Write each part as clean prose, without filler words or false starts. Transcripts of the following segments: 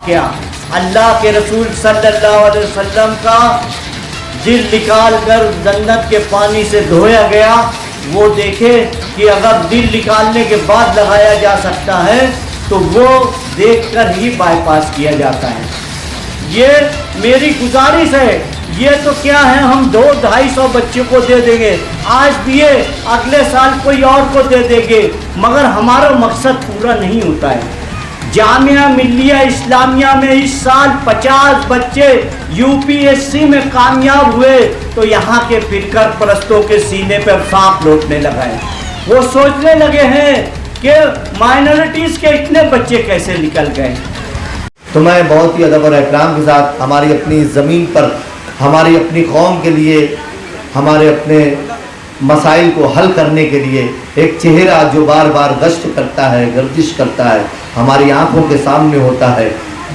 کیا اللہ کے رسول صلی اللہ علیہ وسلم کا دل نکال کر جنت کے پانی سے دھویا گیا، وہ دیکھے کہ اگر دل نکالنے کے بعد لگایا جا سکتا ہے تو وہ دیکھ کر ہی بائی پاس کیا جاتا ہے۔ یہ میری گزارش ہے۔ یہ تو کیا ہے، ہم 200-250 بچوں کو دے دیں گے، آج دیے اگلے سال کوئی اور کو دے دیں گے، مگر ہمارا مقصد پورا نہیں ہوتا ہے۔ جامعہ ملیہ اسلامیہ میں اس سال 50 بچے UPSC میں کامیاب ہوئے تو یہاں کے فرقہ پرستوں کے سینے پر سانپ لوٹنے لگا ہے۔ وہ سوچنے لگے ہیں کہ مائنورٹیز کے اتنے بچے کیسے نکل گئے۔ تو میں بہت ہی ادب اور احترام کے ساتھ ہماری اپنی زمین پر ہماری اپنی قوم کے لیے، ہمارے اپنے مسائل کو حل کرنے کے لیے ایک چہرہ جو بار بار گشت کرتا ہے، گردش کرتا ہے، ہماری آنکھوں کے سامنے ہوتا ہے،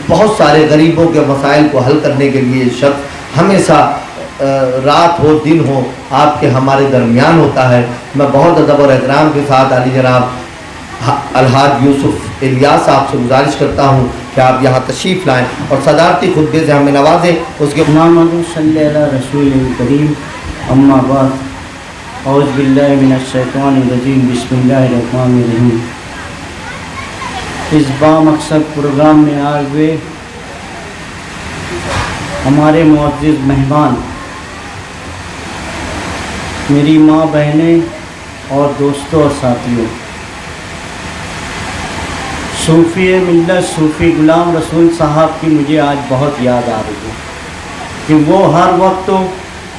بہت سارے غریبوں کے مسائل کو حل کرنے کے لیے شخص ہمیشہ رات ہو دن ہو آپ کے ہمارے درمیان ہوتا ہے۔ میں بہت ادب اور احترام کے ساتھ علی جناب الحاج یوسف الیاس صاحب سے گزارش کرتا ہوں کہ آپ یہاں تشریف لائیں اور صدارتی خطبے سے ہمیں نوازیں۔ اس کے محمد صلی اللہ رسول کریم، اما بعد، اعوذ باللہ من الشیطان الرجیم، بسم اللہ الرحمن الرحیم۔ اس با مقصد پروگرام میں آئے ہوئے ہمارے معزز مہمان، میری ماں بہنیں اور دوستوں اور ساتھیوں، صوفی ملت صوفی غلام رسول صاحب کی مجھے آج بہت یاد آ رہی ہے کہ وہ ہر وقت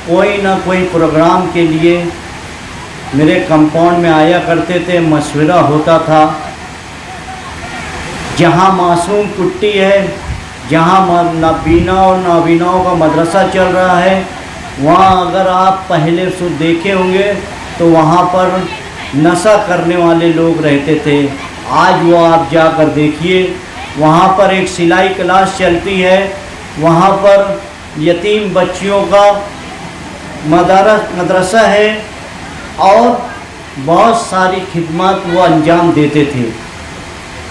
کوئی نہ کوئی پروگرام کے لیے میرے کمپاؤنڈ میں آیا کرتے تھے، مشورہ ہوتا تھا۔ جہاں معصوم کٹی ہے، جہاں نابینا اور نابیناؤں کا مدرسہ چل رہا ہے، وہاں اگر آپ پہلے سے دیکھے ہوں گے تو وہاں پر نشہ کرنے والے لوگ رہتے تھے۔ آج وہ آپ جا کر دیکھیے، وہاں پر ایک سلائی کلاس چلتی ہے، وہاں پر یتیم بچیوں کا مدرسہ ہے اور بہت ساری خدمات وہ انجام دیتے تھے۔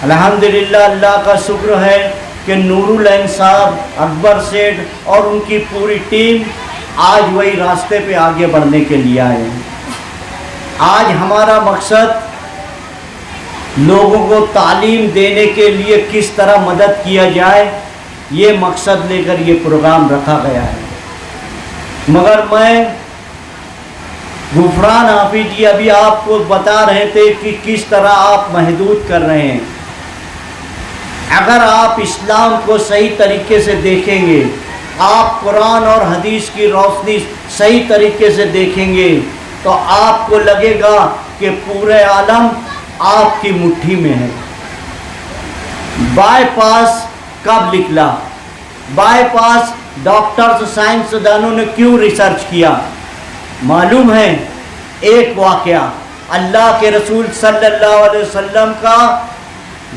الحمدللہ اللہ کا شکر ہے کہ نور العین صاحب، اکبر سیٹھ اور ان کی پوری ٹیم آج وہی راستے پہ آگے بڑھنے کے لیے آئے ہیں۔ آج ہمارا مقصد لوگوں کو تعلیم دینے کے لیے کس طرح مدد کیا جائے، یہ مقصد لے کر یہ پروگرام رکھا گیا ہے۔ مگر میں غفران حافظ جی ابھی آپ کو بتا رہے تھے کہ کس طرح آپ محدود کر رہے ہیں۔ اگر آپ اسلام کو صحیح طریقے سے دیکھیں گے، آپ قرآن اور حدیث کی روشنی صحیح طریقے سے دیکھیں گے تو آپ کو لگے گا کہ پورے عالم آپ کی مٹھی میں ہے۔ بائی پاس کب نکلا؟ بائی پاس ڈاکٹرز، سائنسدانوں نے کیوں ریسرچ کیا؟ معلوم ہے ایک واقعہ، اللہ کے رسول صلی اللہ علیہ وسلم کا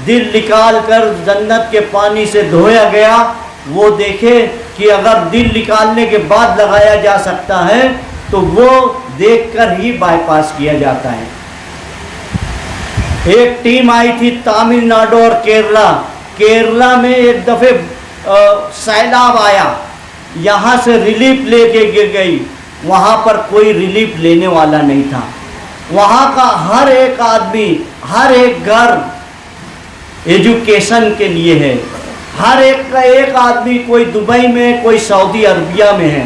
دل نکال کر جنت کے پانی سے دھویا گیا، وہ دیکھے کہ اگر دل نکالنے کے بعد لگایا جا سکتا ہے تو وہ دیکھ کر ہی بائی پاس کیا جاتا ہے۔ ایک ٹیم آئی تھی تامل ناڈو اور کیرلا میں، ایک دفعہ سیلاب آیا، یہاں سے ریلیف لے کے گر گئی، وہاں پر کوئی ریلیف لینے والا نہیں تھا۔ وہاں کا ہر ایک آدمی، ہر ایک گھر ایجوکیشن کے لیے ہے، ہر ایک کا ایک آدمی کوئی دبئی میں، کوئی سعودی عربیہ میں ہے۔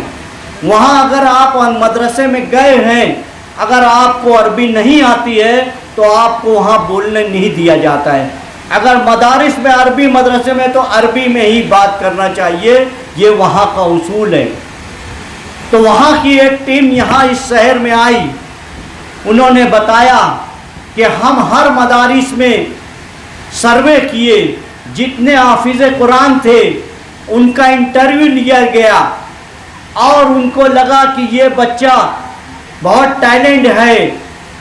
وہاں اگر آپ مدرسے میں گئے ہیں، اگر آپ کو عربی نہیں آتی ہے تو آپ کو وہاں بولنے نہیں دیا جاتا ہے۔ اگر مدارس میں عربی، مدرسے میں تو عربی میں ہی بات کرنا چاہیے، یہ وہاں کا اصول ہے۔ تو وہاں کی ایک ٹیم یہاں اس شہر میں آئی، انہوں نے بتایا کہ ہم ہر مدارس میں سروے کیے، جتنے حافظ قرآن تھے ان کا انٹرویو لیا گیا اور ان کو لگا کہ یہ بچہ بہت ٹیلنٹ ہے،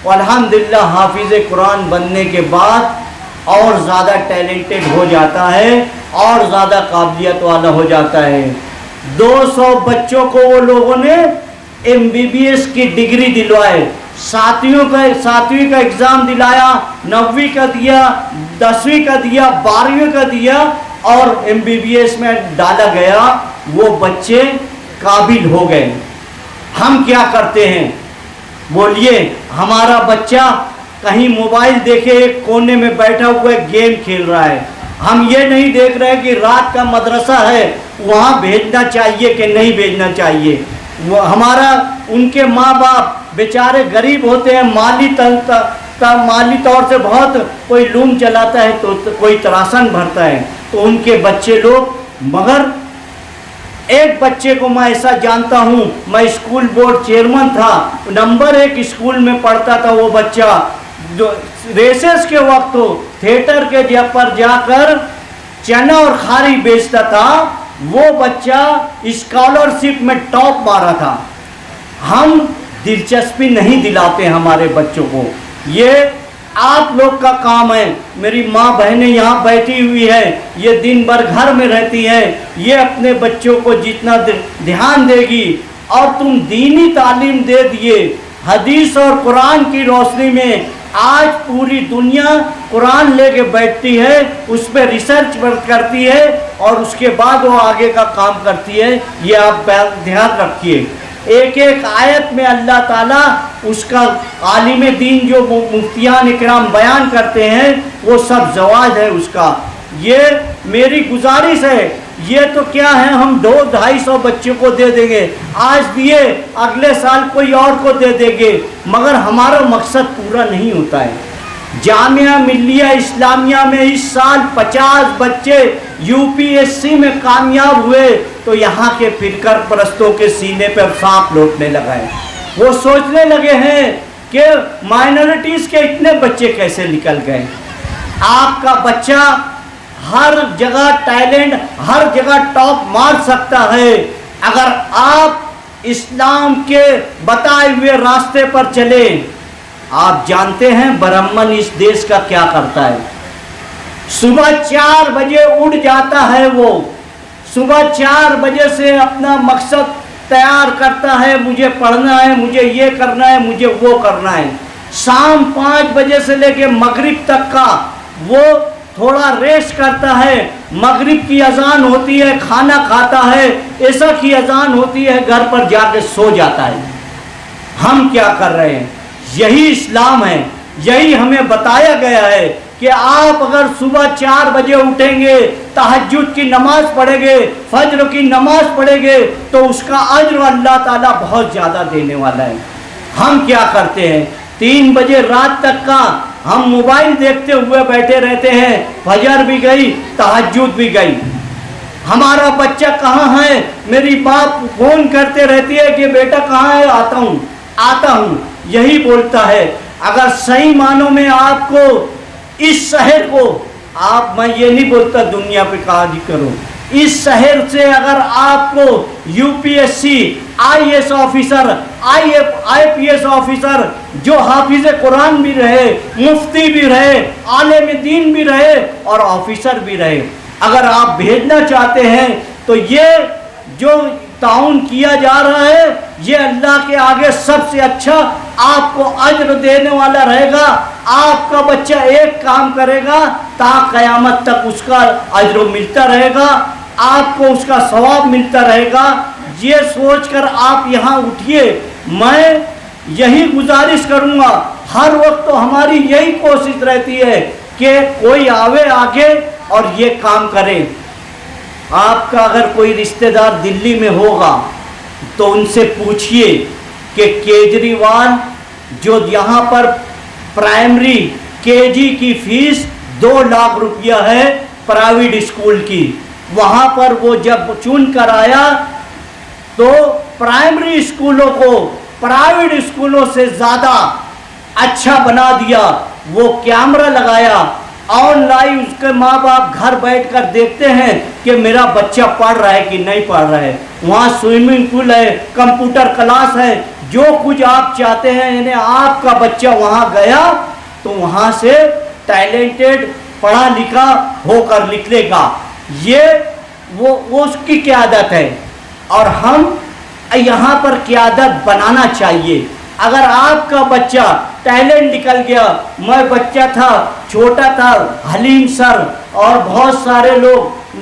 الحمدللہ حافظ قرآن بننے کے بعد اور زیادہ ٹیلنٹڈ ہو جاتا ہے اور زیادہ قابلیت والا ہو جاتا ہے۔ 200 بچوں کو وہ لوگوں نے MBBS کی ڈگری دلوائے، ساتویں کا ایگزام دلایا، 9ویں کا دیا، 10ویں کا دیا، 12ویں کا دیا اور MBBS میں ڈالا گیا, وہ بچے قابل ہو گئے. ہم کیا کرتے ہیں بولیے؟ ہمارا بچہ کہیں موبائل دیکھے ایک کونے میں بیٹھا ہوا ہے گیم کھیل رہا ہے. ہم یہ نہیں دیکھ رہے کہ رات کا مدرسہ ہے وہاں بھیجنا چاہیے کہ نہیں بھیجنا چاہیے. ہمارا ان کے ماں باپ بیچارے غریب ہوتے ہیں, مالی طور سے بہت, کوئی لوم چلاتا ہے تو کوئی تراشن بھرتا ہے, تو ان کے بچے لوگ. مگر ایک بچے کو میں ایسا جانتا ہوں, میں اسکول بورڈ چیئرمین تھا, نمبر 1 اسکول میں پڑھتا تھا وہ بچہ, جو ریسس کے وقت تھیٹر کے پر جا کر چنا اور کھاری بیچتا تھا, وہ بچہ اسکالرشپ میں ٹاپ مارا تھا. ہم دلچسپی نہیں دلاتے ہمارے بچوں کو. یہ آپ لوگ کا کام ہے. میری ماں بہنیں یہاں بیٹھی ہوئی ہے, یہ دن بھر گھر میں رہتی ہے, یہ اپنے بچوں کو جتنا دھیان دے گی, اور تم دینی تعلیم دے دیے. حدیث اور قرآن کی روشنی میں آج پوری دنیا قرآن لے کے بیٹھتی ہے, اس پہ ریسرچ کرتی ہے, اور اس کے بعد وہ آگے کا کام کرتی ہے. یہ آپ دھیان رکھیے. ایک ایک آیت میں اللہ تعالیٰ اس کا عالم دین جو مفتیان اکرام بیان کرتے ہیں وہ سب زواج ہے اس کا. یہ میری گزارش ہے. یہ تو کیا ہے, ہم 200-250 بچوں کو دے دیں گے, آج دیے اگلے سال کوئی اور کو دے دیں گے, مگر ہمارا مقصد پورا نہیں ہوتا ہے. جامعہ ملیہ اسلامیہ میں اس سال 50 بچے UPSC میں کامیاب ہوئے, تو یہاں کے فرقہ پرستوں کے سینے پر سانپ لوٹنے لگا ہے. وہ سوچنے لگے ہیں کہ مائنورٹیز کے اتنے بچے کیسے نکل گئے. آپ کا بچہ ہر جگہ ٹیلنٹ, ہر جگہ ٹاپ مار سکتا ہے, اگر آپ اسلام کے بتائے ہوئے راستے پر چلیں. آپ جانتے ہیں برہمن اس دیش کا کیا کرتا ہے؟ صبح 4 بجے اٹھ جاتا ہے, وہ صبح 4 بجے سے اپنا مقصد تیار کرتا ہے, مجھے پڑھنا ہے, مجھے یہ کرنا ہے, مجھے وہ کرنا ہے. شام 5 بجے سے لے کے مغرب تک کا وہ تھوڑا ریسٹ کرتا ہے. مغرب کی اذان ہوتی ہے, کھانا کھاتا ہے, عشاء کی اذان ہوتی ہے, گھر پر جا کے سو جاتا ہے. ہم کیا کر رہے ہیں؟ یہی اسلام ہے. یہی ہمیں بتایا گیا ہے کہ آپ اگر صبح 4 بجے اٹھیں گے, تہجد کی نماز پڑھیں گے, فجر کی نماز پڑھیں گے, تو اس کا اجر اللہ تعالیٰ بہت زیادہ دینے والا ہے. ہم کیا کرتے ہیں؟ 3 بجے رات تک کا ہم موبائل دیکھتے ہوئے بیٹھے رہتے ہیں. فجر بھی گئی, تہجد بھی گئی. ہمارا بچہ کہاں ہے؟ میری باپ فون کرتے رہتی ہے کہ بیٹا کہاں ہے, آتا ہوں یہی بولتا ہے. اگر صحیح معنوں میں آپ کو اس شہر کو, آپ, میں یہ نہیں بولتا دنیا پہ کہا جی کرو, اس شہر سے اگر آپ کو UPSC IAS officer, IPS officer, جو حافظ قرآن بھی رہے, مفتی بھی رہے, عالم دین بھی رہے, اور آفیسر بھی رہے, اگر آپ بھیجنا چاہتے ہیں, تو یہ جو تعاون کیا جا رہا ہے یہ اللہ کے آگے سب سے اچھا آپ کو اجر دینے والا رہے گا. آپ کا بچہ ایک کام کرے گا تا قیامت تک اس کا اجر ملتا رہے گا, آپ کو اس کا ثواب ملتا رہے گا. یہ سوچ کر آپ یہاں اٹھیے. میں یہی گزارش کروں گا, ہر وقت تو ہماری یہی کوشش رہتی ہے کہ کوئی آوے آگے اور یہ کام کرے. آپ کا اگر کوئی رشتہ دار دلی میں ہوگا تو ان سے پوچھئے کہ کیجریوال جو یہاں پر پرائمری KG کی فیس 2 لاکھ روپیہ ہے پرائیویٹ اسکول کی, وہاں پر وہ جب چن کر آیا تو پرائمری اسکولوں کو پرائیویٹ اسکولوں سے زیادہ اچھا بنا دیا. وہ کیمرہ لگایا, آن لائن اس کے ماں باپ گھر بیٹھ کر دیکھتے ہیں کہ میرا بچہ پڑھ رہا ہے کہ نہیں پڑھ رہا ہے. وہاں سوئمنگ پول ہے, کمپیوٹر کلاس ہے, جو کچھ آپ چاہتے ہیں. یعنی آپ کا بچہ وہاں گیا تو وہاں سے ٹیلنٹڈ پڑھا لکھا ہو کر نکلے گا. یہ وہ اس کی قیادت ہے, اور ہم یہاں پر قیادت بنانا چاہیے. اگر آپ کا بچہ ٹیلنٹ نکل گیا, میں بچہ تھا, چھوٹا تھا, حلیم سر اور بہت سارے لوگ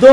2